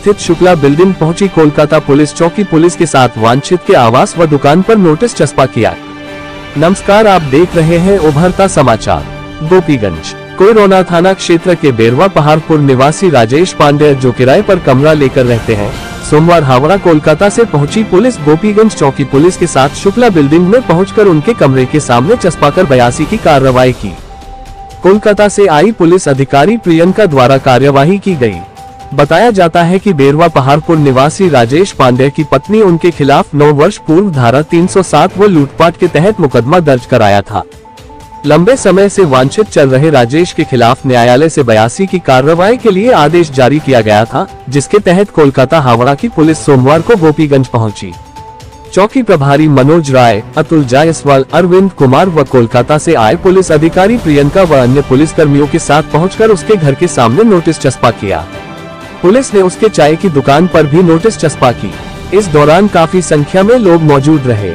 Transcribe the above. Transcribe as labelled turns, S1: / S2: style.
S1: स्थित शुक्ला बिल्डिंग पहुंची कोलकाता पुलिस चौकी पुलिस के साथ वांछित के आवास व दुकान पर नोटिस चस्पा किया। नमस्कार, आप देख रहे हैं उभरता समाचार। गोपीगंज कोयरोना थाना क्षेत्र के बेरवा पहाड़पुर निवासी राजेश पांडे जो किराए पर कमरा लेकर रहते हैं, सोमवार हावड़ा कोलकाता से पहुंची पुलिस गोपीगंज चौकी पुलिस के साथ शुक्ला बिल्डिंग में पहुंचकर उनके कमरे के सामने चस्पाकर 82 की कार्रवाई की। कोलकाता से आई पुलिस अधिकारी प्रियंका द्वारा कार्यवाही की गई। बताया जाता है कि बेरवा पहाड़पुर निवासी राजेश पांडे की पत्नी उनके खिलाफ 9 वर्ष पूर्व धारा 307 व लूटपाट के तहत मुकदमा दर्ज कराया था। लंबे समय से वांछित चल रहे राजेश के खिलाफ न्यायालय से 82 की कार्रवाई के लिए आदेश जारी किया गया था, जिसके तहत कोलकाता हावड़ा की पुलिस सोमवार को गोपीगंज पहुंची। चौकी प्रभारी मनोज राय, अतुल जायसवाल, अरविंद कुमार व कोलकाता से आए पुलिस अधिकारी प्रियंका व अन्य पुलिस कर्मियों के साथ पहुंचकर उसके घर के सामने नोटिस चस्पा किया। पुलिस ने उसके चाय की दुकान पर भी नोटिस चस्पा की। इस दौरान काफी संख्या में लोग मौजूद रहे।